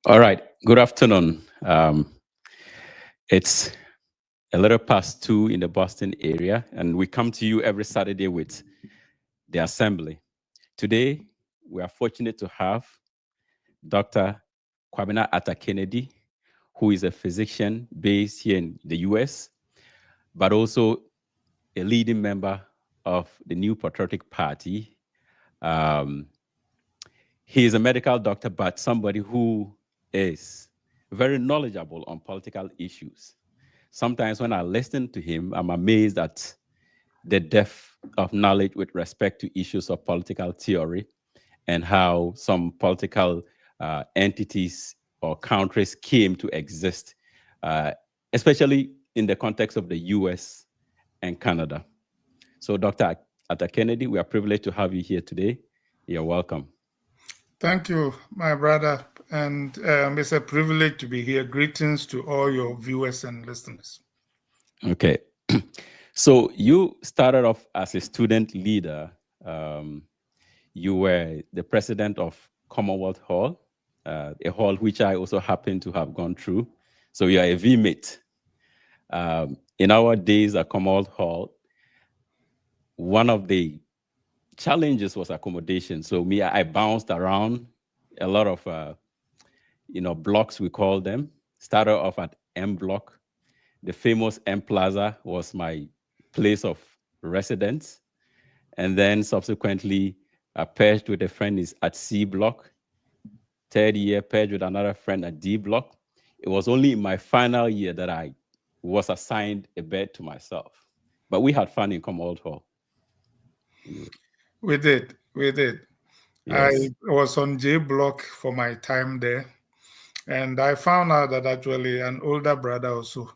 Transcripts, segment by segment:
All right. Good afternoon. It's a little past 2 in the Boston area, and we come to you every Saturday with the assembly. Today, we are fortunate to have Dr. Kwabena Atta Kennedy, who is a physician based here in the US, but also a leading member of the New Patriotic Party. Um, he is a medical doctor, but somebody who is very knowledgeable on political issues. Sometimes when I listen to him, I'm amazed at the depth of knowledge with respect to issues of political theory and how some political entities or countries came to exist, uh, especially in the context of the US and Canada. So, Dr. Atta Kennedy, we are privileged to have you here today. You're welcome. Thank you, my brother. And it's a privilege to be here. Greetings to all your viewers and listeners. Okay. So, you started off as a student leader. You were the president of Commonwealth Hall, a hall which I also happen to have gone through. So, you are a VMate. In our days at Commonwealth Hall, one of the challenges was accommodation. So me, I bounced around a lot of, blocks, we call them. Started off at M Block. The famous M Plaza was my place of residence. And then subsequently, I paired with a friend is at C Block. Third year, paired with another friend at D Block. It was only in my final year that I was assigned a bed to myself. But we had fun in Commonwealth Hall. We did. Yes. I was on J Block for my time there. And I found out that actually an older brother also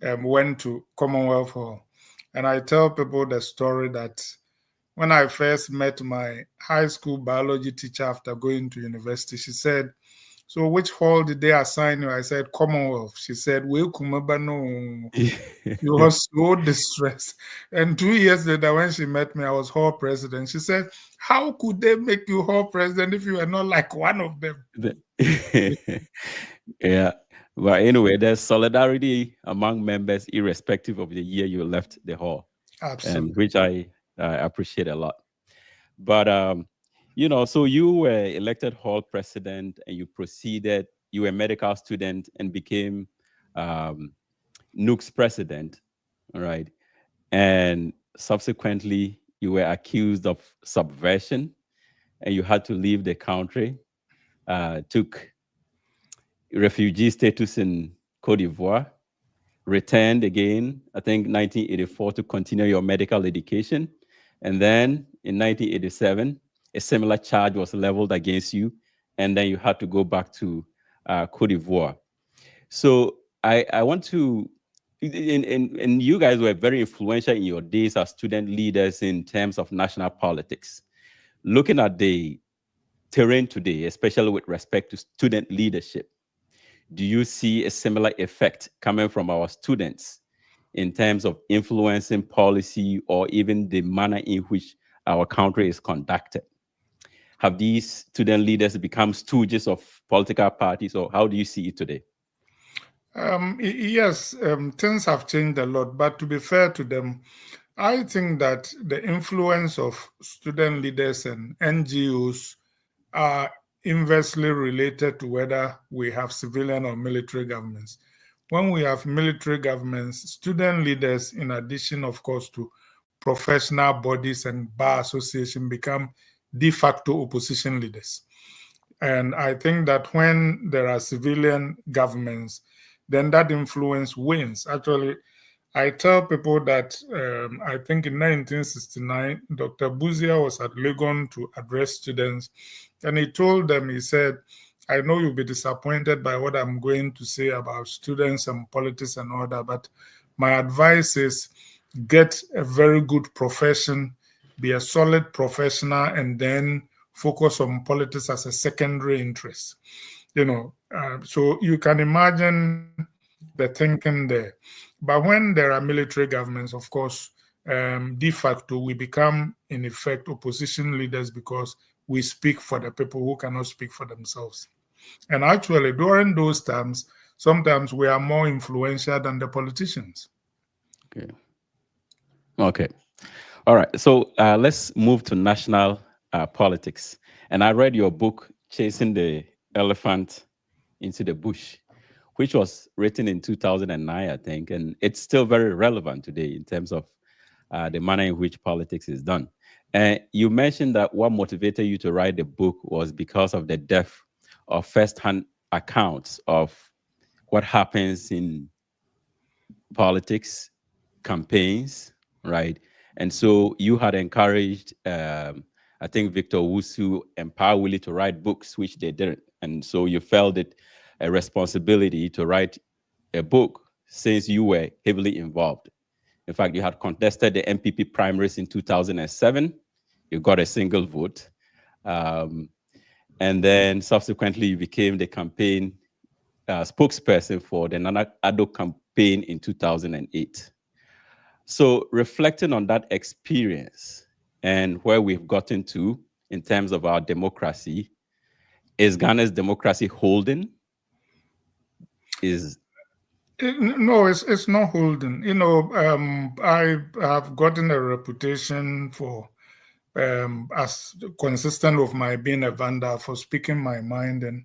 went to Commonwealth Hall. And I tell people the story that when I first met my high school biology teacher after going to university, she said, "So which hall did they assign you?" I said, "Commonwealth." She said, "We kumaba no." She was so distressed. And 2 years later, when she met me, I was hall president. She said, "How could they make you hall president if you were not like one of them?" Yeah. But anyway, there's solidarity among members, irrespective of the year you left the hall, and Absolutely. which I appreciate a lot. But so you were elected hall president, and you proceeded. You were a medical student and became NUC's president, all right? And subsequently, you were accused of subversion, and you had to leave the country. Took refugee status in Cote d'Ivoire, returned again, I think 1984 to continue your medical education. And then in 1987, a similar charge was leveled against you. And then you had to go back to Cote d'Ivoire. So I want to, and you guys were very influential in your days as student leaders in terms of national politics. Looking at the terrain today, especially with respect to student leadership, do you see a similar effect coming from our students in terms of influencing policy or even the manner in which our country is conducted? Have these student leaders become stooges of political parties, or how do you see it today? Yes, things have changed a lot, but to be fair to them, I think that the influence of student leaders and NGOs are inversely related to whether we have civilian or military governments. When we have military governments, student leaders, in addition, of course, to professional bodies and bar association, become de facto opposition leaders. And I think that when there are civilian governments, then that influence wins. Actually, I tell people that I think in 1969, Dr. Buzia was at Legon to address students. And he told them, he said, "I know you'll be disappointed by what I'm going to say about students and politics and all that, but my advice is get a very good profession, be a solid professional, and then focus on politics as a secondary interest." So you can imagine the thinking there. But when there are military governments, of course, de facto, we become, in effect, opposition leaders because we speak for the people who cannot speak for themselves. And actually, during those times, sometimes we are more influential than the politicians. Okay. Okay. All right. So let's move to national politics. And I read your book, Chasing the Elephant into the Bush, which was written in 2009, I think. And it's still very relevant today in terms of the manner in which politics is done. And you mentioned that what motivated you to write the book was because of the depth of first-hand accounts of what happens in politics, campaigns, right? And so you had encouraged, I think, Victor Wusu and Power Willie to write books, which they didn't. And so you felt it a responsibility to write a book since you were heavily involved. In fact, you had contested the MPP primaries in 2007. You got a single vote. And then subsequently, you became the campaign spokesperson for the Nana Addo campaign in 2008. So reflecting on that experience and where we've gotten to in terms of our democracy, is Ghana's democracy holding? No, it's not holding. I have gotten a reputation for as consistent with my being a vandal, for speaking my mind and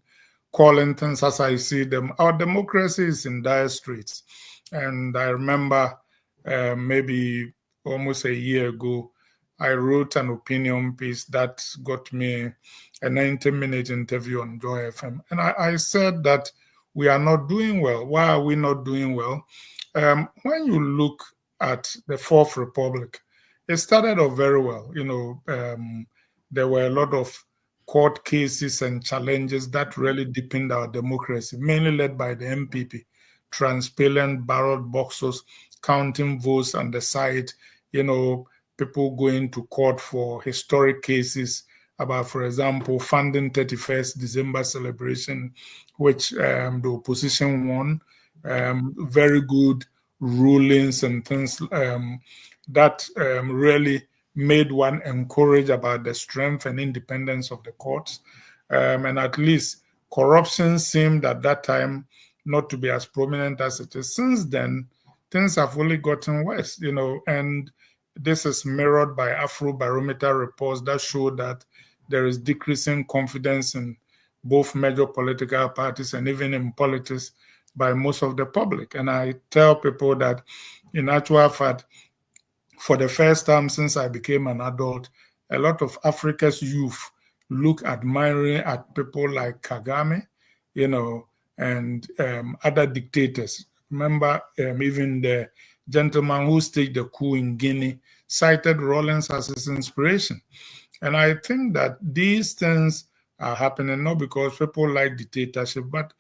calling things as I see them. Our democracy is in dire straits. And I remember maybe almost a year ago, I wrote an opinion piece that got me a 90-minute interview on Joy FM. And I said that we are not doing well. Why are we not doing well? When you look at the Fourth Republic, it started off very well. There were a lot of court cases and challenges that really deepened our democracy, mainly led by the MPP, transparent ballot boxes, counting votes on the side, people going to court for historic cases about, for example, funding 31st December celebration, which the opposition won. Very good rulings and things that really made one encourage about the strength and independence of the courts. And at least corruption seemed at that time not to be as prominent as it is. Since then, things have only gotten worse, and this is mirrored by Afrobarometer reports that show that there is decreasing confidence in both major political parties and even in politics by most of the public. And I tell people that in actual fact, for the first time since I became an adult, a lot of Africa's youth look admiring at people like Kagame, and other dictators. Remember, even the gentleman who staged the coup in Guinea cited Rawlings as his inspiration. And I think that these things are happening not because people like dictatorship, but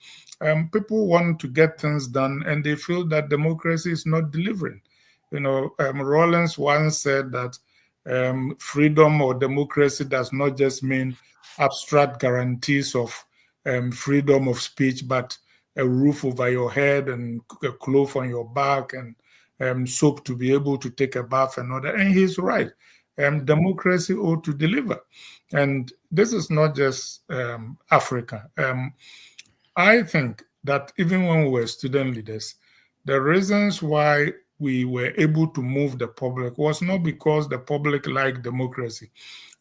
people want to get things done and they feel that democracy is not delivering. Rawlings once said that freedom or democracy does not just mean abstract guarantees of freedom of speech, but a roof over your head and a cloth on your back and soap to be able to take a bath and all that. And he's right. Democracy ought to deliver. And this is not just Africa. I think that even when we were student leaders, the reasons why we were able to move the public was not because the public liked democracy.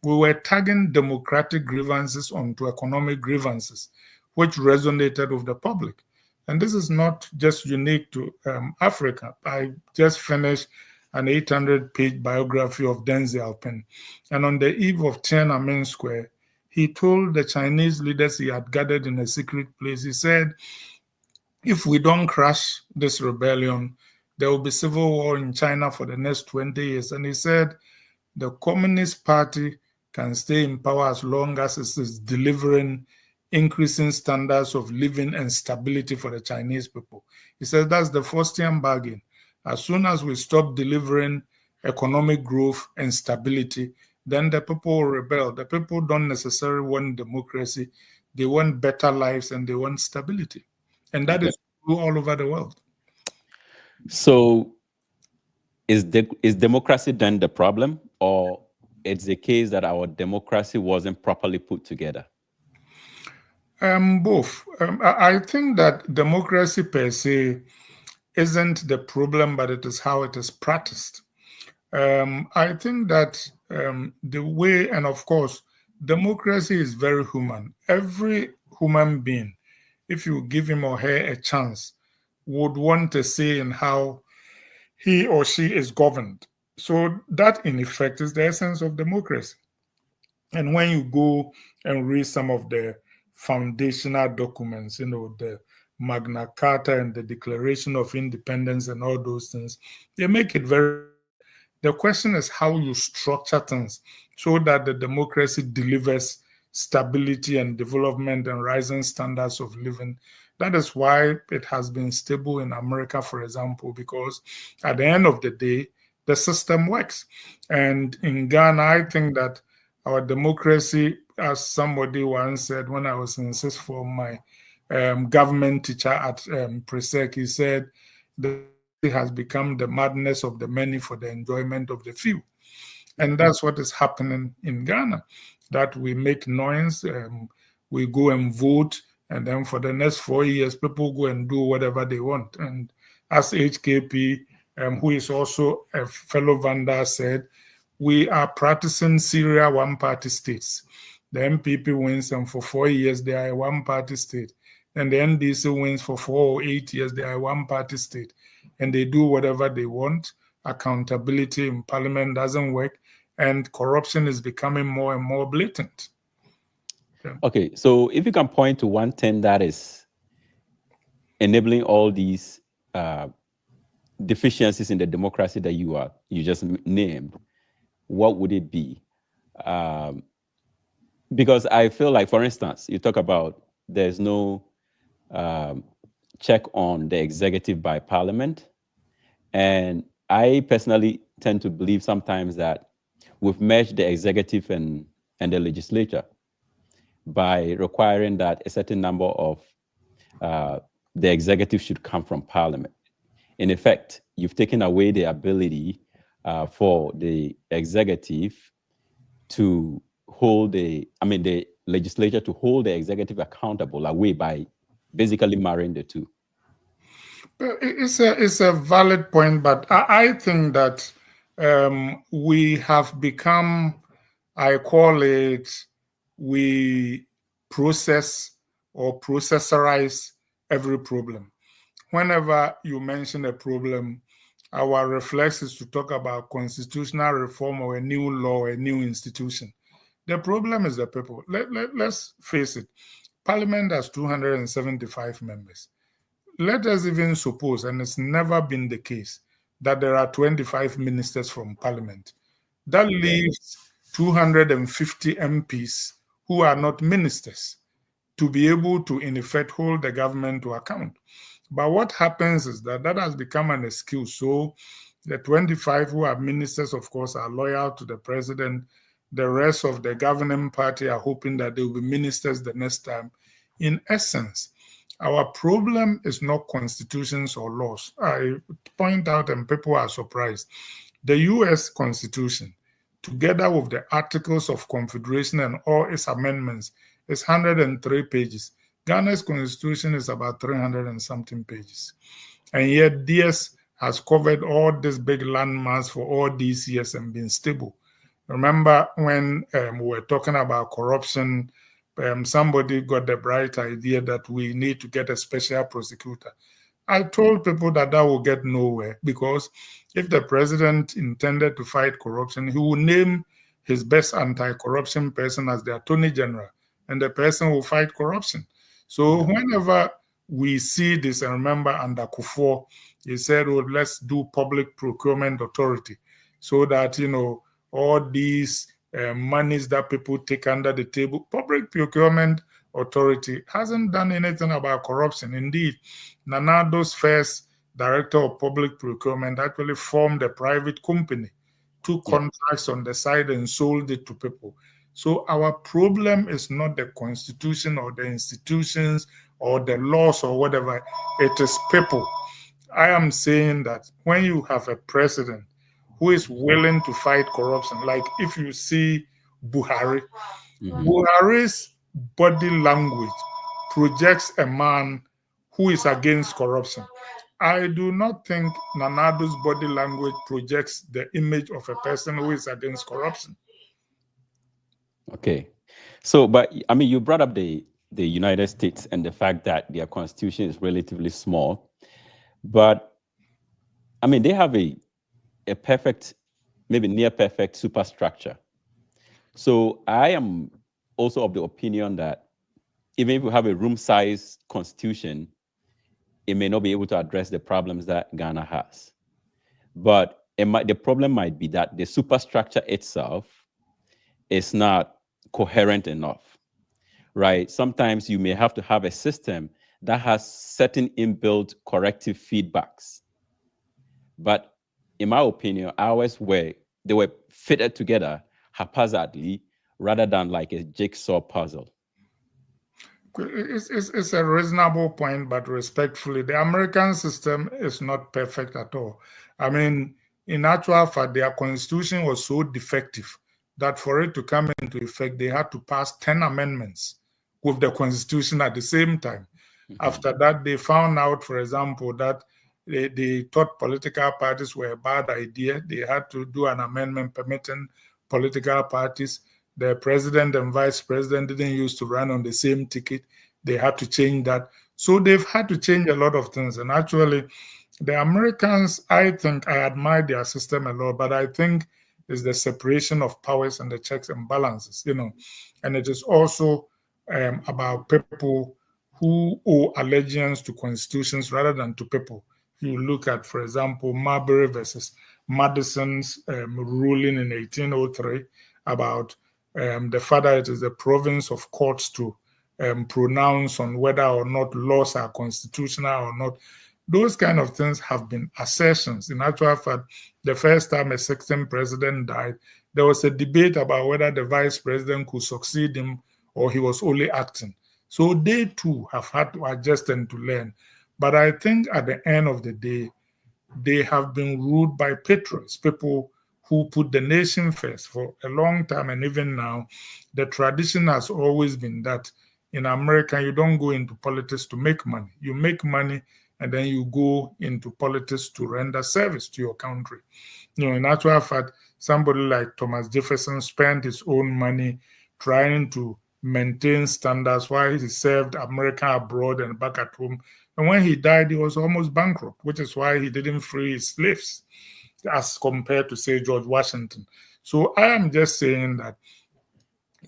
We were tagging democratic grievances onto economic grievances, which resonated with the public. And this is not just unique to Africa. I just finished an 800-page biography of Deng Xiaoping. And on the eve of Tiananmen Square, he told the Chinese leaders he had gathered in a secret place, he said, if we don't crush this rebellion, there will be civil war in China for the next 20 years. And he said, the Communist Party can stay in power as long as it is delivering increasing standards of living and stability for the Chinese people. He said that's the Faustian bargain. As soon as we stop delivering economic growth and stability, then the people will rebel. The people don't necessarily want democracy. They want better lives and they want stability. And that is true all over the world. So is democracy then the problem, or it's the case that our democracy wasn't properly put together? Both. I think that democracy per se isn't the problem, but it is how it is practiced. I think that the way, and of course, democracy is very human. Every human being, if you give him or her a chance, would want to say in how he or she is governed. So that, in effect, is the essence of democracy. And when you go and read some of the foundational documents, the Magna Carta and the Declaration of Independence and all those things, they make it very clear. The question is how you structure things so that the democracy delivers stability and development and rising standards of living. That is why it has been stable in America, for example, because at the end of the day, the system works. And in Ghana, I think that our democracy, as somebody once said when I was in sixth form, my government teacher at Presec, he said, democracy has become the madness of the many for the enjoyment of the few. And that's what is happening in Ghana, that we make noise, we go and vote, and then for the next 4 years, people go and do whatever they want. And as HKP, who is also a fellow Vanda, said, we are practicing serial one-party states. The MPP wins, and for 4 years, they are a one-party state. And the NDC wins for 4 or 8 years, they are a one-party state. And they do whatever they want. Accountability in parliament doesn't work, and corruption is becoming more and more blatant. Yeah. Okay, so if you can point to one thing that is enabling all these deficiencies in the democracy that you just named, what would it be? Because I feel like, for instance, you talk about there's no check on the executive by parliament. And I personally tend to believe sometimes that we've merged the executive and the legislature by requiring that a certain number of the executive should come from parliament. In effect, you've taken away the ability for the executive to hold the legislature to hold the executive accountable away by basically marrying the two. It's a valid point, but I think that we have become, I call it, we process or processorize every problem. Whenever you mention a problem, our reflex is to talk about constitutional reform or a new law, a new institution. The problem is the people. Let's face it. Parliament has 275 members. Let us even suppose, and it's never been the case, that there are 25 ministers from Parliament. That leaves 250 MPs who are not ministers to be able to, in effect, hold the government to account. But what happens is that has become an excuse. So the 25 who are ministers, of course, are loyal to the president. The rest of the governing party are hoping that they will be ministers the next time. In essence, our problem is not constitutions or laws. I point out, and people are surprised, the US Constitution, together with the Articles of Confederation and all its amendments, is 103 pages. Ghana's Constitution is about 300 and something pages. And yet DS has covered all this big landmass for all these years and been stable. Remember when we were talking about corruption, somebody got the bright idea that we need to get a special prosecutor. I told people that will get nowhere, because if the president intended to fight corruption, he will name his best anti-corruption person as the attorney general, and the person will fight corruption. So whenever we see this, and remember under Kufuor, he said, oh, let's do public procurement authority so that, all these monies that people take under the table. Public procurement authority hasn't done anything about corruption. Indeed, Nana Ado's first director of public procurement actually formed a private company, took contracts on the side and sold it to people. So our problem is not the constitution or the institutions or the laws or whatever. It is people. I am saying that when you have a president who is willing to fight corruption. Like if you see Buhari, Mhm. Buhari's body language projects a man who is against corruption. I do not think Nanado's body language projects the image of a person who is against corruption. Okay. So, but I mean, you brought up the United States and the fact that their constitution is relatively small, but I mean, they have a perfect, maybe near perfect superstructure. So I am also of the opinion that even if you have a room-sized constitution, it may not be able to address the problems that Ghana has. But the problem might be that the superstructure itself is not coherent enough, right? Sometimes you may have to have a system that has certain inbuilt corrective feedbacks. But in my opinion, ours they were fitted together haphazardly rather than like a jigsaw puzzle. It's a reasonable point, but respectfully, the American system is not perfect at all. I mean, in actual fact, their constitution was so defective that for it to come into effect, they had to pass 10 amendments with the constitution at the same time. Mm-hmm. After that, they found out, for example, that they thought political parties were a bad idea. They had to do an amendment permitting political parties. The president and vice president didn't used to run on the same ticket. They had to change that. So they've had to change a lot of things. And actually, the Americans, I think I admire their system a lot, but I think it's the separation of powers and the checks and balances, And it is also about people who owe allegiance to constitutions rather than to people. You look at, for example, Marbury versus Madison's ruling in 1803 about the fact that it is the province of courts to pronounce on whether or not laws are constitutional or not. Those kind of things have been assertions. In actual fact, the first time a 16th president died, there was a debate about whether the vice president could succeed him or he was only acting. So they too have had to adjust and to learn. But I think at the end of the day, they have been ruled by patriots, people who put the nation first for a long time. And even now, the tradition has always been that in America, you don't go into politics to make money. You make money and then you go into politics to render service to your country. In actual fact, somebody like Thomas Jefferson spent his own money trying to maintain standards while he served America abroad and back at home. And when he died, he was almost bankrupt, which is why he didn't free his slaves as compared to, say, George Washington. So I am just saying that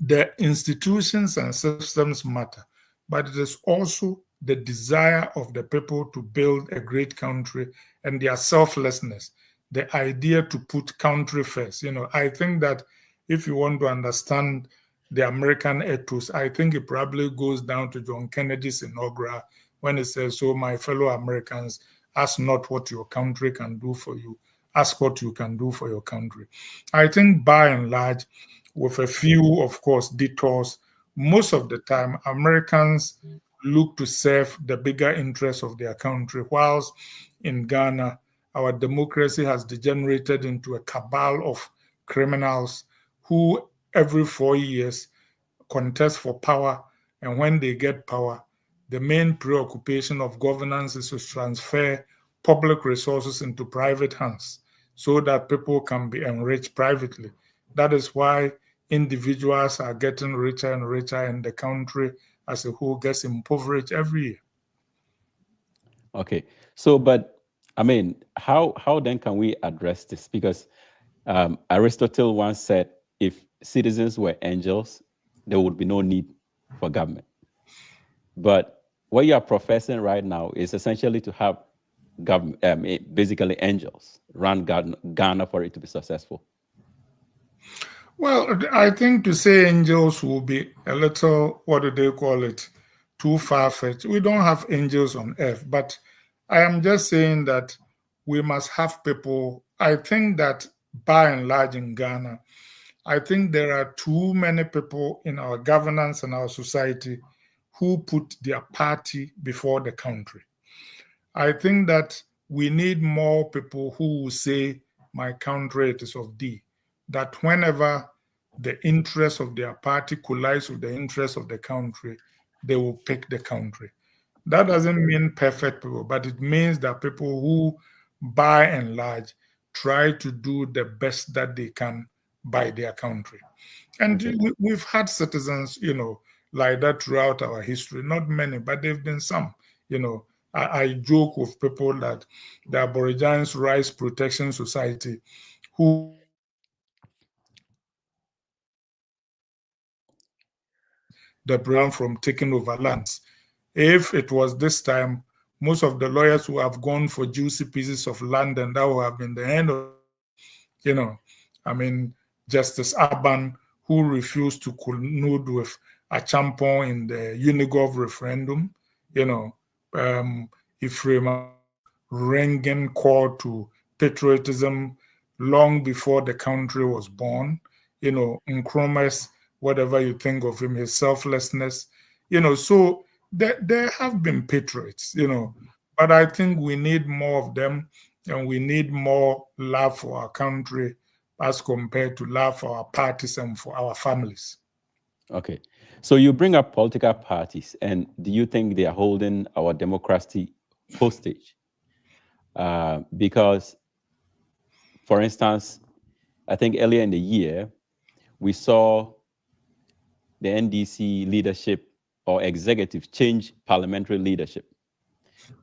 the institutions and systems matter, but it is also the desire of the people to build a great country and their selflessness, the idea to put country first. I think that if you want to understand the American ethos, I think it probably goes down to John Kennedy's inaugural when it says, "So my fellow Americans, ask not what your country can do for you, ask what you can do for your country." I think by and large, with a few, of course, detours, most of the time, Americans look to serve the bigger interests of their country, whilst in Ghana, our democracy has degenerated into a cabal of criminals who every 4 years contest for power, and when they get power, the main preoccupation of governance is to transfer public resources into private hands so that people can be enriched privately. That is why individuals are getting richer and richer, and the country as a whole gets impoverished every year. Okay. So, but I mean, how then can we address this? Because Aristotle once said, if citizens were angels, there would be no need for government. But what you are professing right now is essentially to have government, basically angels, run Ghana for it to be successful. Well, I think to say angels will be a little, what do they call it, too far-fetched. We don't have angels on earth, but I am just saying that we must have people. I think that by and large in Ghana, I think there are too many people in our governance and our society who put their party before the country. I think that we need more people who will say my country, it is of thee. That whenever the interest of their party collides with the interest of the country, they will pick the country. That doesn't mean perfect people, but it means that people who, by and large, try to do the best that they can by their country. And Okay. we've had citizens, like that throughout our history. Not many, but there have been some. I joke with people that the Aborigines Rights Protection Society, who the brown from taking over lands. If it was this time, most of the lawyers who have gone for juicy pieces of land, and that would have been the end of, you know, I mean, Justice Aban, who refused to collude with Achampong in the Unigov referendum, you know, Ephraim ringing call to patriotism long before the country was born, Nkrumah's, whatever you think of him, his selflessness, so there have been patriots, but I think we need more of them, and we need more love for our country as compared to love for our parties and for our families. Okay. So you bring up political parties, and do you think they are holding our democracy hostage? Because, for instance, I think earlier in the year, we saw the NDC leadership or executive change parliamentary leadership.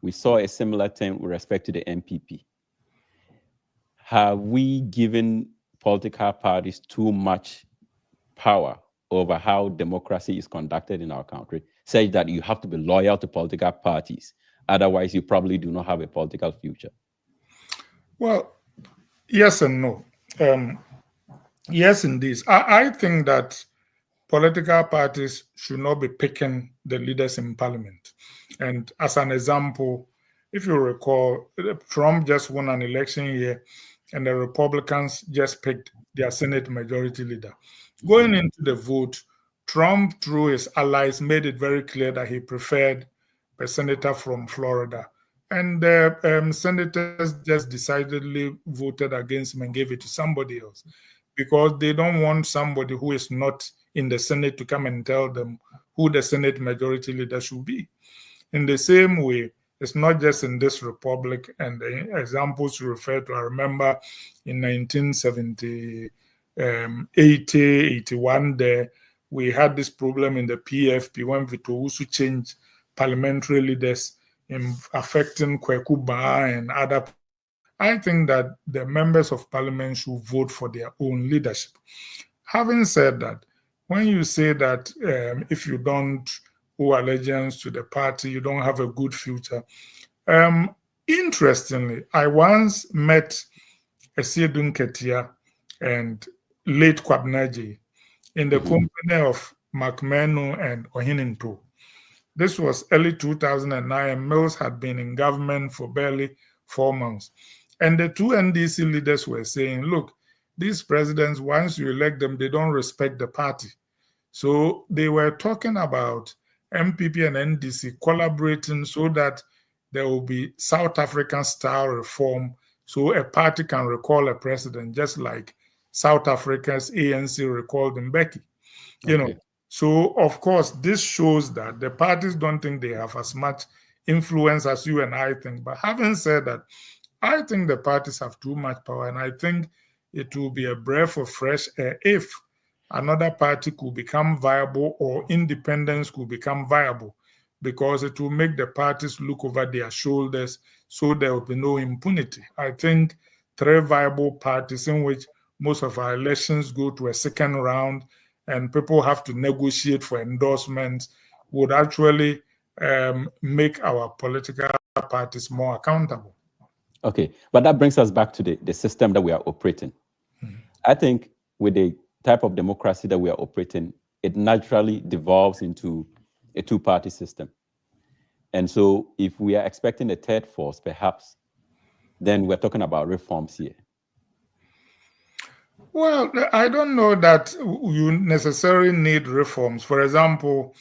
We saw a similar thing with respect to the NPP. Have we given political parties too much power over how democracy is conducted in our country, such that you have to be loyal to political parties? Otherwise, you probably do not have a political future. Well, yes and no. Yes, indeed. I think that political parties should not be picking the leaders in parliament. And as an example, if you recall, Trump just won an election year and the Republicans just picked their Senate majority leader. Going into the vote, Trump, through his allies, made it very clear that he preferred a senator from Florida. And the senators just decidedly voted against him and gave it to somebody else because they don't want somebody who is not in the Senate to come and tell them who the Senate majority leader should be. In the same way, it's not just in this republic, and the examples you refer to, I remember in 1970, 80, 81, there, we had this problem in the PFP when Victor Owusu changed parliamentary leaders in affecting Kweku Baah and other. I think that the members of parliament should vote for their own leadership. Having said that, when you say that if you don't owe allegiance to the party, you don't have a good future. Interestingly, I once met Esiedun Ketia and late Kwabnaji in the company of McMenu and Ohininto. This was early 2009, and Mills had been in government for barely 4 months. And the two NDC leaders were saying, look, these presidents, once you elect them, they don't respect the party. So they were talking about MPP and NDC collaborating so that there will be South African style reform so a party can recall a president, just like South Africa's ANC recalled Mbeki. So of course this shows that the parties don't think they have as much influence as you and I think. But having said that, I think the parties have too much power, and I think it will be a breath of fresh air if another party could become viable or independence could become viable, because it will make the parties look over their shoulders so there will be no impunity. I think 3 viable parties in which most of our elections go to a second round and people have to negotiate for endorsements would actually make our political parties more accountable. Okay, but that brings us back to the system that we are operating. I think with the type of democracy that we are operating, it naturally devolves into a two-party system. And so if we are expecting a third force, perhaps, then we're talking about reforms here. Well, I don't know that you necessarily need reforms. For example,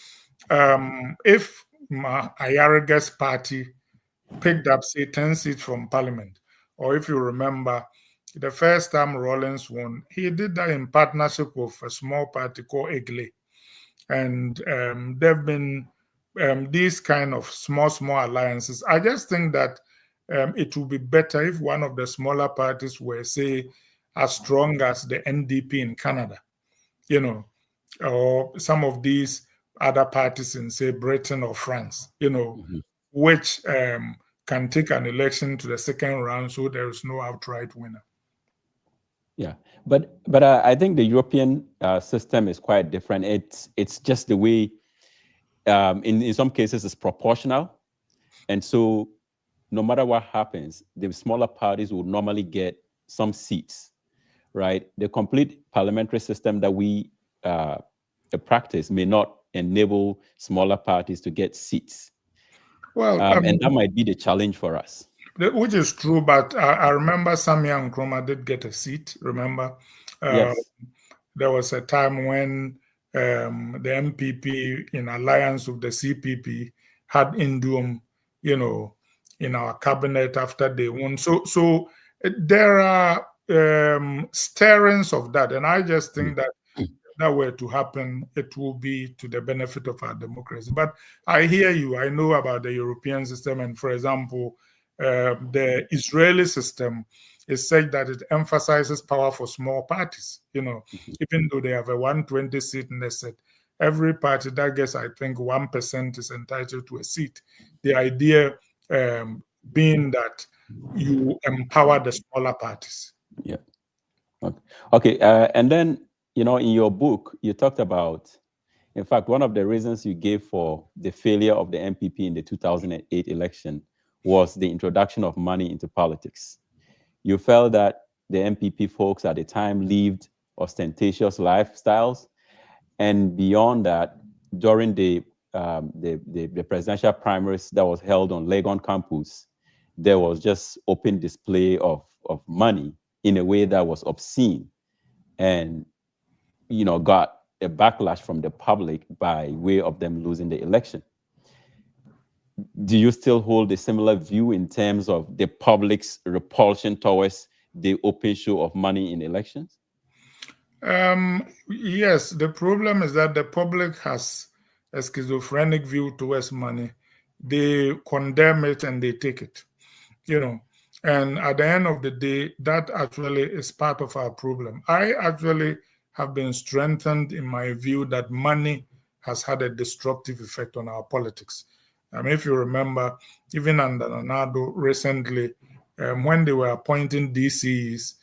if Ayariga's party picked up, say, 10 seats from parliament, or if you remember, the first time Rawlings won, he did that in partnership with a small party called Egle. And there have been these kind of small alliances. I just think that it would be better if one of the smaller parties were, say, as strong as the NDP in Canada, you know, or some of these other parties in, say, Britain or France, which can take an election to the second round so there is no outright winner. Yeah, but I think the European system is quite different. It's just the way, in some cases, it's proportional, and so no matter what happens, the smaller parties will normally get some seats, right? The complete parliamentary system that we practice may not enable smaller parties to get seats. Well, and that might be the challenge for us. Which is true, but I remember Samia Nkrumah did get a seat. Remember, Yes. There was a time when the MPP, in alliance with the CPP, had Indum, in our cabinet after they won. So there are stirrings of that, and I just think that that were to happen, it will be to the benefit of our democracy. But I hear you. I know about the European system, and for example, the Israeli system is such that it emphasizes power for small parties. Even though they have a 120 seat Knesset, every party that gets, I think, 1% is entitled to a seat. The idea being that you empower the smaller parties. Yeah. Okay. And then, in your book, you talked about, in fact, one of the reasons you gave for the failure of the NPP in the 2008 election was the introduction of money into politics. You felt that the NPP folks at the time lived ostentatious lifestyles, and beyond that, during the presidential primaries that was held on Legon campus, there was just open display of money in a way that was obscene, and got a backlash from the public by way of them losing the election. Do you still hold a similar view in terms of the public's repulsion towards the open show of money in elections? Yes, the problem is that the public has a schizophrenic view towards money. They condemn it and they take it, and at the end of the day, that actually is part of our problem. I actually have been strengthened in my view that money has had a destructive effect on our politics. If you remember, even under Nado recently, when they were appointing DCEs,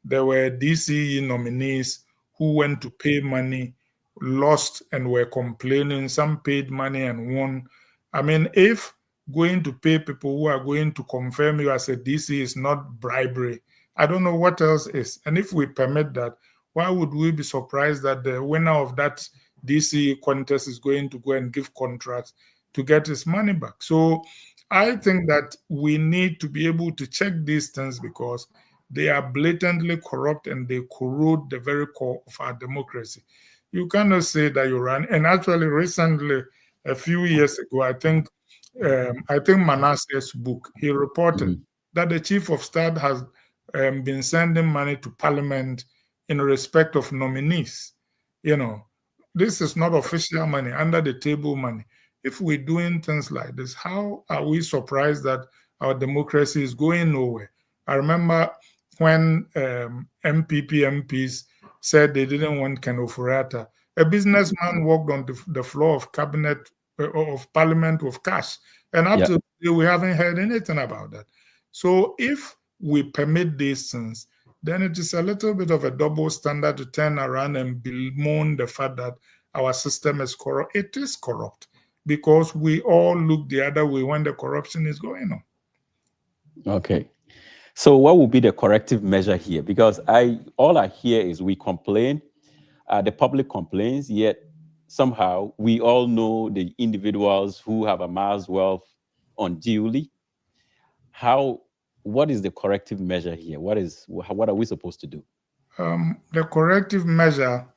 there were DCE nominees who went to pay money, lost, and were complaining. Some paid money and won. If going to pay people who are going to confirm you as a DC is not bribery, I don't know what else is. And if we permit that, why would we be surprised that the winner of that DC contest is going to go and give contracts to get his money back? So I think that we need to be able to check these things because they are blatantly corrupt and they corrode the very core of our democracy. You cannot say that you run. And actually, recently, a few years ago, I think Manasseh's book, he reported that the chief of staff has been sending money to parliament in respect of nominees. This is not official money, under the table money. If we're doing things like this, how are we surprised that our democracy is going nowhere? I remember when MPP MPs said they didn't want Ken Ofori-Atta, a businessman walked on the floor of cabinet of parliament with cash, and up to today we haven't heard anything about that. So if we permit these things, then it is a little bit of a double standard to turn around and bemoan the fact that our system is corrupt. It is corrupt because we all look the other way when the corruption is going on. Okay. So what will be the corrective measure here? Because all I hear is we complain, the public complains, yet somehow we all know the individuals who have amassed wealth unduly. What is the corrective measure here? What are we supposed to do? The corrective measure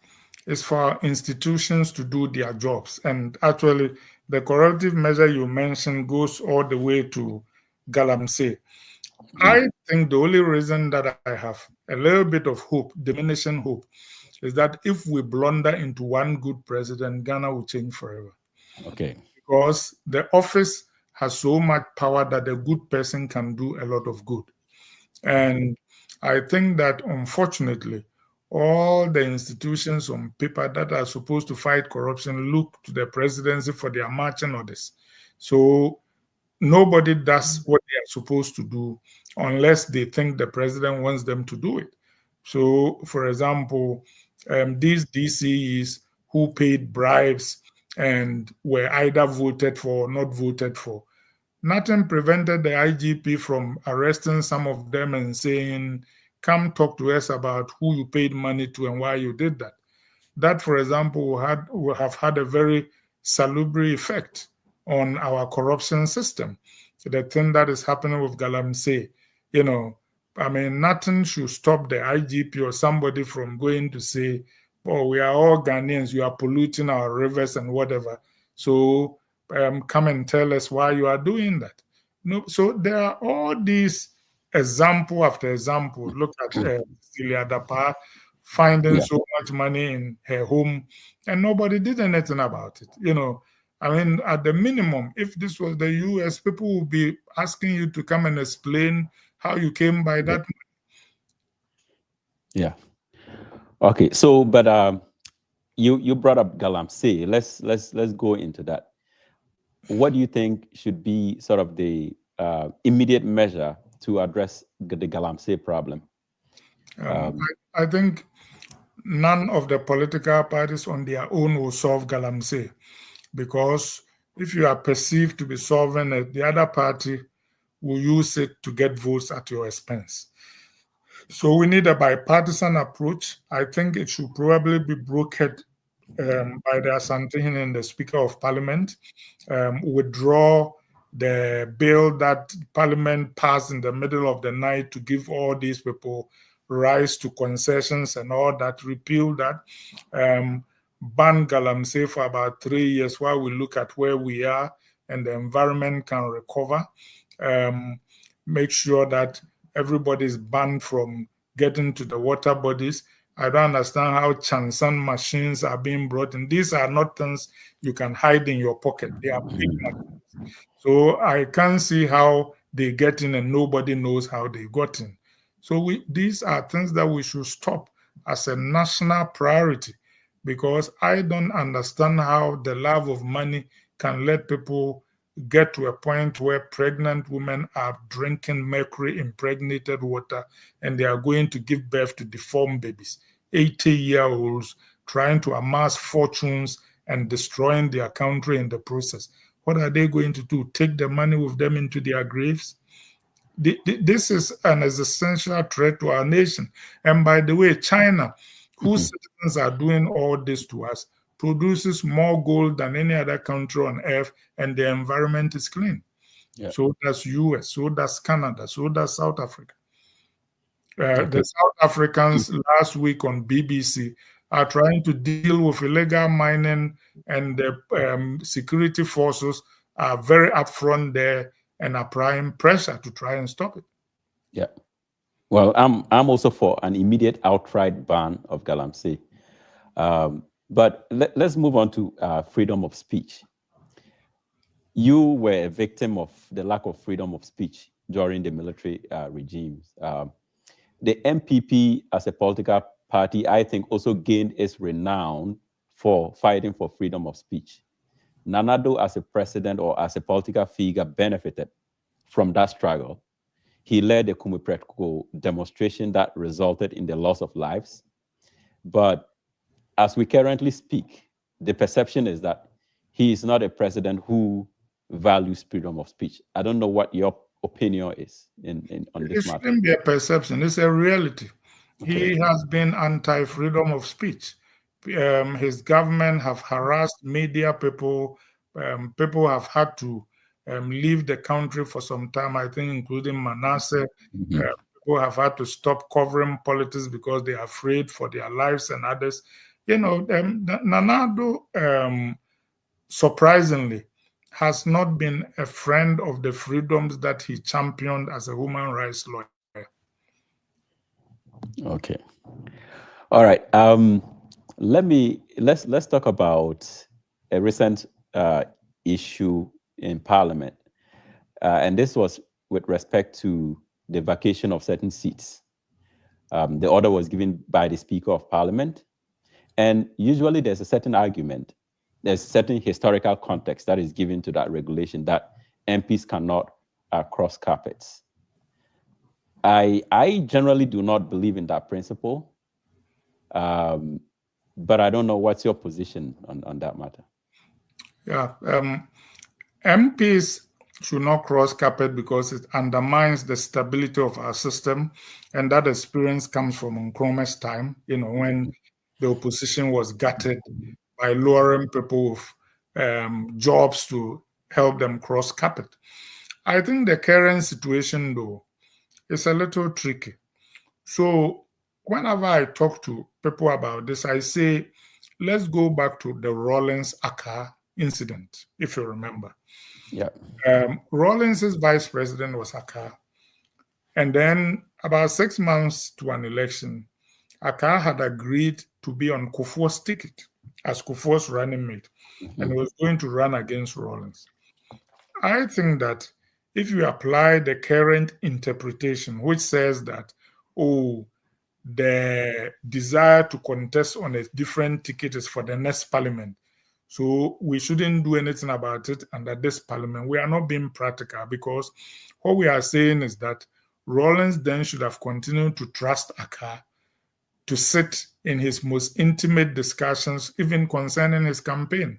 is for institutions to do their jobs. And actually, the corrective measure you mentioned goes all the way to Galamsey. I think the only reason that I have a little bit of hope, diminishing hope, is that if we blunder into one good president, Ghana will change forever. Okay. Because the office has so much power that a good person can do a lot of good. And I think that unfortunately, all the institutions on paper that are supposed to fight corruption look to the presidency for their marching orders. So nobody does what they are supposed to do unless they think the president wants them to do it. So, for example, these DCEs who paid bribes and were either voted for or not voted for, nothing prevented the IGP from arresting some of them and saying, come talk to us about who you paid money to and why you did that. That, for example, will have had a very salutary effect on our corruption system. The thing that is happening with Galamsey, I mean, nothing should stop the IGP or somebody from going to say, oh, we are all Ghanaians, you are polluting our rivers and whatever. So come and tell us why you are doing that. No, so there are all these example after example. Look at Celia Dapa finding so much money in her home, and nobody did anything about it. I mean, at the minimum, if this was the US, people would be asking you to come and explain how you came by that money. Yeah. Okay. So, but you brought up Galamsey. Let's go into that. What do you think should be sort of the immediate measure to address the Galamsey problem? I think none of the political parties on their own will solve Galamsey, because if you are perceived to be solving it, the other party will use it to get votes at your expense. So we need a bipartisan approach. I think it should probably be brokered by the Asantehene and the Speaker of Parliament, withdraw the bill that Parliament passed in the middle of the night to give all these people rights to concessions and all that, repeal that, ban Galamsey for about 3 years while we look at where we are and the environment can recover, make sure that everybody is banned from getting to the water bodies. I don't understand how Chansan machines are being brought in. These are not things you can hide in your pocket. They are big machines. So I can't see how they get in and nobody knows how they got in. So these are things that we should stop as a national priority, because I don't understand how the love of money can let people get to a point where pregnant women are drinking mercury impregnated water and they are going to give birth to deformed babies, 80-year-olds trying to amass fortunes and destroying their country in the process. What are they going to do? Take the money with them into their graves? This is an existential threat to our nation. And by the way, China, whose citizens are doing all this to us, produces more gold than any other country on earth, and the environment is clean. Yeah. So does US, so does Canada, so does South Africa. The South Africans last week on BBC are trying to deal with illegal mining, and the security forces are very upfront there and applying pressure to try and stop it. Yeah. Well, I'm also for an immediate outright ban of Galamsey. But let's move on to freedom of speech. You were a victim of the lack of freedom of speech during the military regimes. The MPP as a political party, I think, also gained its renown for fighting for freedom of speech. Nana Addo as a president or as a political figure benefited from that struggle. He led the Kumu-Preko demonstration that resulted in the loss of lives. But as we currently speak, the perception is that he is not a president who values freedom of speech. I don't know what your opinion is on this matter. It shouldn't be a perception, it's a reality. Okay. He has been anti-freedom of speech. His government have harassed media people. People have had to leave the country for some time, I think, including Manasseh. People have had to stop covering politics because they are afraid for their lives and others. Nana Addo, surprisingly, has not been a friend of the freedoms that he championed as a human rights lawyer. Okay. All right. Let's talk about a recent issue in Parliament, and this was with respect to the vacation of certain seats. The order was given by the Speaker of Parliament, and usually there's a certain argument, there's certain historical context that is given to that regulation that MPs cannot cross carpets. I generally do not believe in that principle, but I don't know what's your position on that matter. Yeah, MPs should not cross carpet because it undermines the stability of our system, and that experience comes from Nkrumah's time. When the opposition was gutted by luring people with jobs to help them cross carpet. I think the current situation, though, is a little tricky. So whenever I talk to people about this, I say, let's go back to the Rawlings-Ackah incident, if you remember. Yeah. Rawlings's vice president was Ackah. And then about 6 months to an election, Ackah had agreed to be on Kufuor's ticket as Kufuor's running mate, and he was going to run against Rawlings. I think that if you apply the current interpretation, which says that, the desire to contest on a different ticket is for the next parliament, so we shouldn't do anything about it under this parliament, we are not being practical, because what we are saying is that Rawlings then should have continued to trust Ackah to sit in his most intimate discussions, even concerning his campaign.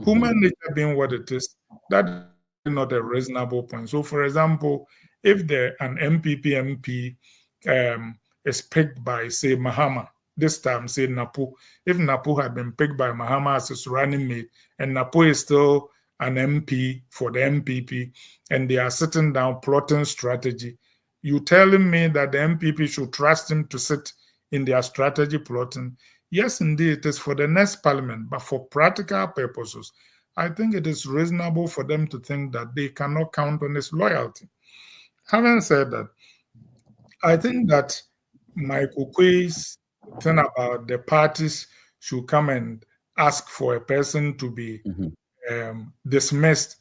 Human nature being what it is, that is not a reasonable point. So, for example, if an MPP MP is picked by, say, Mahama, this time, say, Napo, if Napo had been picked by Mahama as his running mate, and Napo is still an MP for the MPP, and they are sitting down plotting strategy, you telling me that the MPP should trust him to sit in their strategy plotting? Yes, indeed, it is for the next parliament, but for practical purposes, I think it is reasonable for them to think that they cannot count on his loyalty. Having said that, I think that Mike Okwe's thing about the parties should come and ask for a person to be dismissed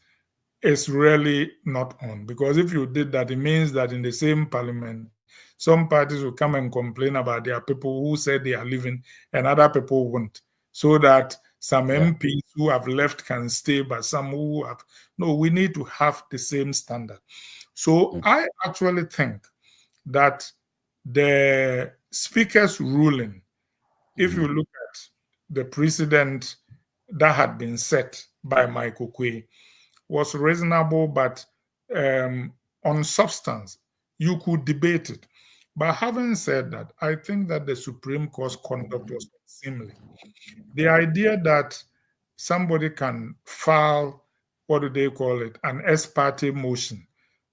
is really not on. Because if you did that, it means that in the same parliament, some parties will come and complain about their people who said they are leaving, and other people won't. So that some MPs who have left can stay, but some who have... No, we need to have the same standard. So I actually think that the speaker's ruling, if you look at the precedent that had been set by Mike Okwe, was reasonable, but on substance, you could debate it. But having said that, I think that the Supreme Court's conduct was unseemly. The idea that somebody can file, what do they call it, an ex parte motion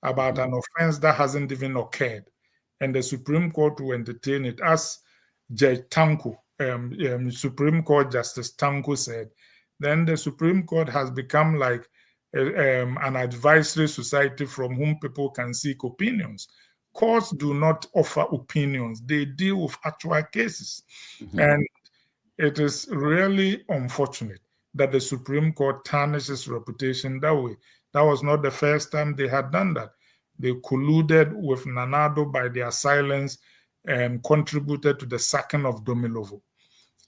about an offense that hasn't even occurred, and the Supreme Court will entertain it, as Judge Tanko, Supreme Court Justice Tanko said, then the Supreme Court has become like an advisory society from whom people can seek opinions. Courts do not offer opinions, they deal with actual cases. And it is really unfortunate that the Supreme Court tarnishes reputation that way. That was not the first time they had done that. They colluded with Nana Addo by their silence and contributed to the sacking of Domilovo.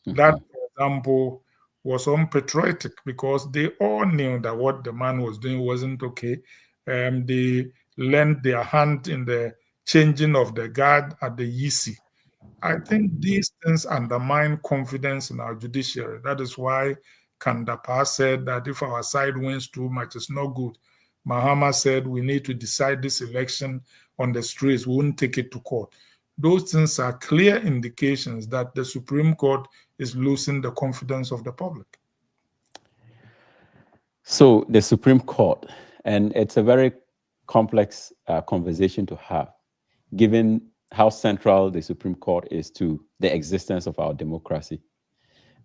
That, for example, was unpatriotic because they all knew that what the man was doing wasn't okay. They lent their hand in the changing of the guard at the YC. I think these things undermine confidence in our judiciary. That is why Kandapar said that if our side wins too much, it's not good. Mahama said we need to decide this election on the streets. We won't take it to court. Those things are clear indications that the Supreme Court is losing the confidence of the public. So the Supreme Court, and it's a very complex conversation to have, given how central the Supreme Court is to the existence of our democracy.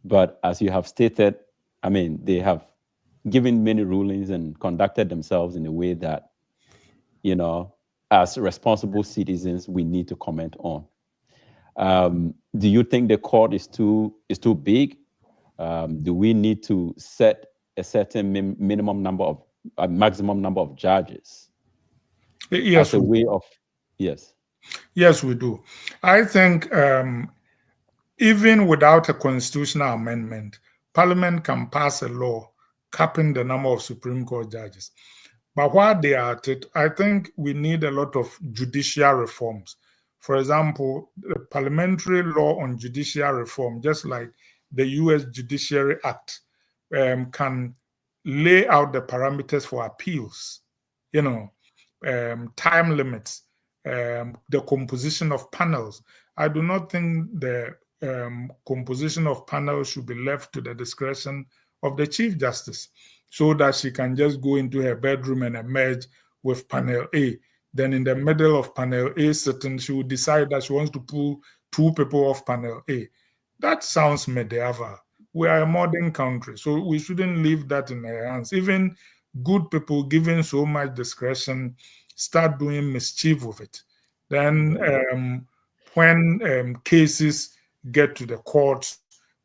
But as you have stated, I mean, they have given many rulings and conducted themselves in a way that, as responsible citizens, we need to comment on. Do you think the court is too big? Do we need to set a certain maximum number of judges? Yes, as a way of yes. Yes, we do. I think even without a constitutional amendment, Parliament can pass a law capping the number of Supreme Court judges. But while they are at it, I think we need a lot of judicial reforms. For example, the parliamentary law on judicial reform, just like the US Judiciary Act, can lay out the parameters for appeals, time limits, the composition of panels. I do not think the composition of panels should be left to the discretion of the Chief Justice, so that she can just go into her bedroom and emerge with panel A. Then in the middle of panel A sitting, she will decide that she wants to pull 2 people off panel A. That sounds medieval. We are a modern country, so we shouldn't leave that in her hands. Even good people given so much discretion start doing mischief with it. Then when cases get to the courts,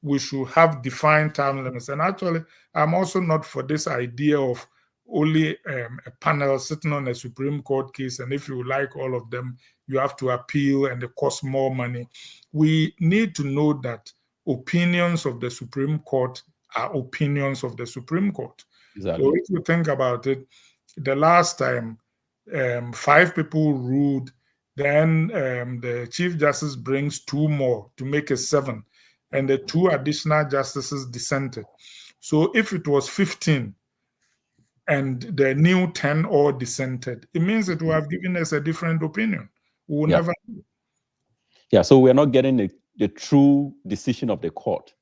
we should have defined time limits. And actually, I'm also not for this idea of only a panel sitting on a Supreme Court case, and if you like all of them, you have to appeal and it costs more money. We need to know that opinions of the Supreme Court are opinions of the Supreme Court. Exactly. So if you think about it, the last time 5 people ruled, then the Chief Justice brings 2 more to make it 7. And the 2 additional justices dissented. So if it was 15 and the new 10 all dissented, it means it will have given us a different opinion. We will never know. Yeah, so we're not getting the true decision of the court.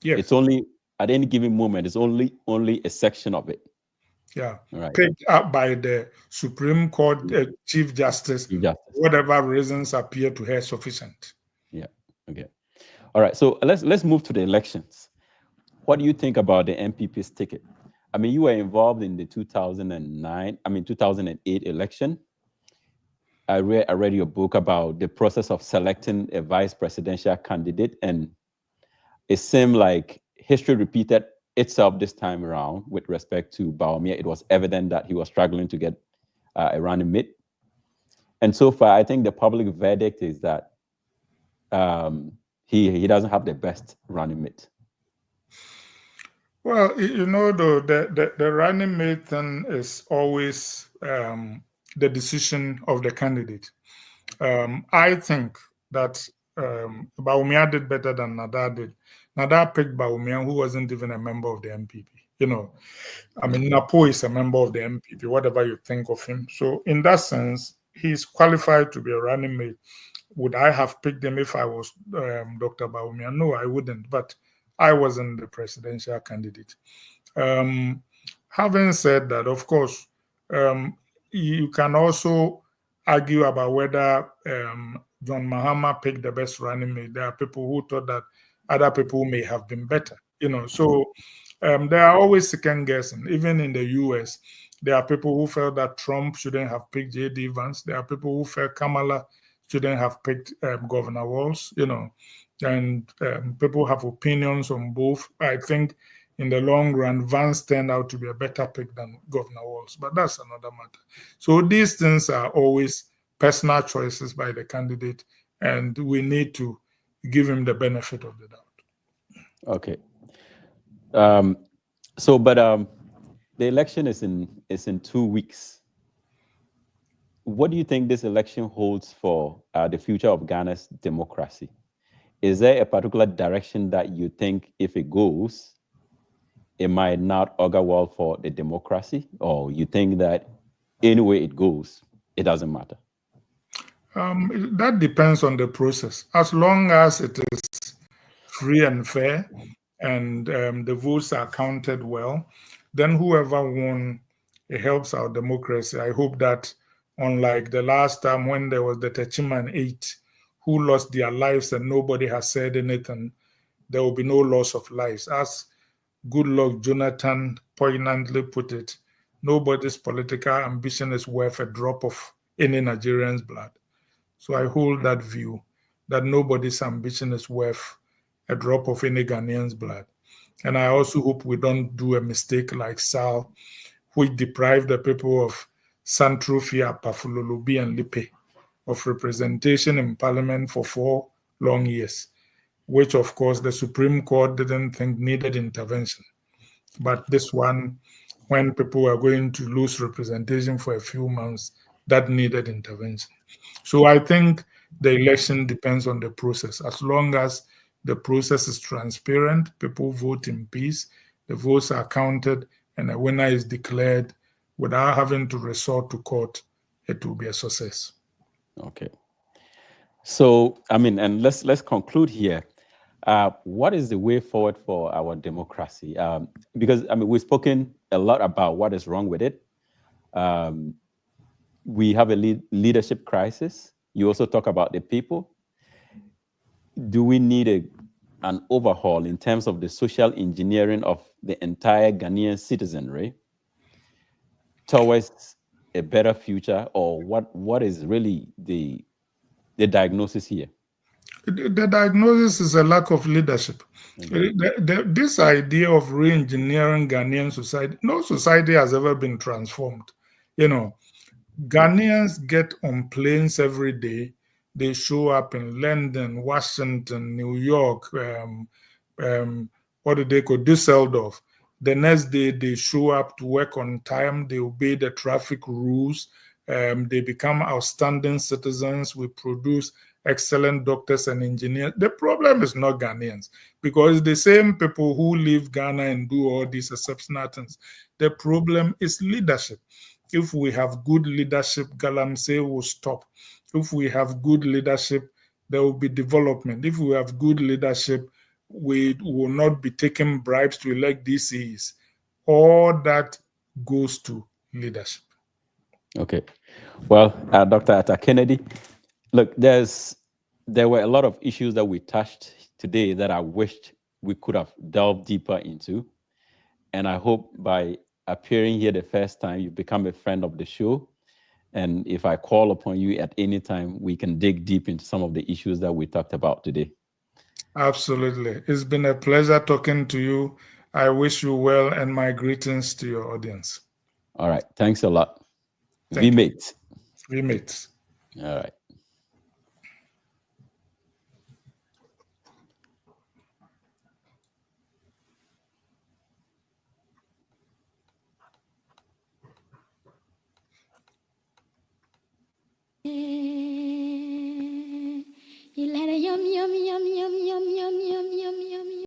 Yes. It's only, at any given moment, it's only a section of it. Yeah, right. Picked up by the Supreme Court Chief Justice, whatever reasons appear to her sufficient. Yeah, okay. All right, so let's move to the elections. What do you think about the NPP's ticket? I mean, you were involved in the 2008 election. I read your book about the process of selecting a vice presidential candidate, and it seemed like history repeated itself this time around with respect to Bawumia. It was evident that he was struggling to get a running mate. And so far, I think the public verdict is that he doesn't have the best running mate. Well, the running mate thing is always the decision of the candidate. I think that Bawumia did better than Nada did. Nada picked Bawumia, who wasn't even a member of the NPP. I mean, Napo is a member of the NPP, whatever you think of him. So in that sense, he's qualified to be a running mate. Would I have picked him if I was Dr. Bawumia? No, I wouldn't. But I wasn't the presidential candidate. Having said that, of course, you can also argue about whether John Mahama picked the best running mate. There are people who thought that other people may have been better. So there are always second guessing. Even in the US, there are people who felt that Trump shouldn't have picked J.D. Vance. There are people who felt Kamala shouldn't have picked Governor Walz, and people have opinions on both. I think in the long run, Vance turned out to be a better pick than Governor Walz, but that's another matter. So these things are always personal choices by the candidate, and we need to give him the benefit of the doubt. Okay. But the election is in 2 weeks. What do you think this election holds for the future of Ghana's democracy? Is there a particular direction that you think, if it goes, it might not augur well for the democracy, or you think that any way it goes, it doesn't matter? That depends on the process. As long as it is free and fair, and the votes are counted well, then whoever won, it helps our democracy. I hope that, unlike the last time when there was the Techiman 8 who lost their lives and nobody has said anything, there will be no loss of lives. As Goodluck Jonathan poignantly put it, nobody's political ambition is worth a drop of any Nigerian's blood. So I hold that view that nobody's ambition is worth a drop of any Ghanaian's blood. And I also hope we don't do a mistake like Sal, which deprived the people of Santufia, Pafululubi, and Lipe of representation in parliament for 4 long years, which of course the Supreme Court didn't think needed intervention. But this one, when people were going to lose representation for a few months, that needed intervention. So I think the election depends on the process. As long as the process is transparent, people vote in peace, the votes are counted, and a winner is declared without having to resort to court, it will be a success. Okay. So, I mean, and let's conclude here. What is the way forward for our democracy? Because I mean, we've spoken a lot about what is wrong with it. We have a leadership crisis. You also talk about the people. Do we need an overhaul in terms of the social engineering of the entire Ghanaian citizenry towards a better future, or what is really the diagnosis here? The diagnosis is a lack of leadership. Okay. This idea of re-engineering Ghanaian society, no society has ever been transformed. You know, Ghanaians get on planes every day. They show up in London, Washington, New York, what do they call Düsseldorf. The next day, they show up to work on time. They obey the traffic rules. They become outstanding citizens. We produce excellent doctors and engineers. The problem is not Ghanaians, because the same people who leave Ghana and do all these exceptional things. The problem is leadership. If we have good leadership, Galamsey will stop. If we have good leadership, there will be development. If we have good leadership, we will not be taking bribes to elect DCs. All that goes to leadership. Okay. Well, Dr. Atta Kennedy, look, there were a lot of issues that we touched today that I wished we could have delved deeper into. And I hope by appearing here the first time, you become a friend of the show. And if I call upon you at any time, we can dig deep into some of the issues that we talked about today. Absolutely. It's been a pleasure talking to you. I wish you well, and my greetings to your audience. All right. Thanks a lot. Thank We meet. We meet. All right.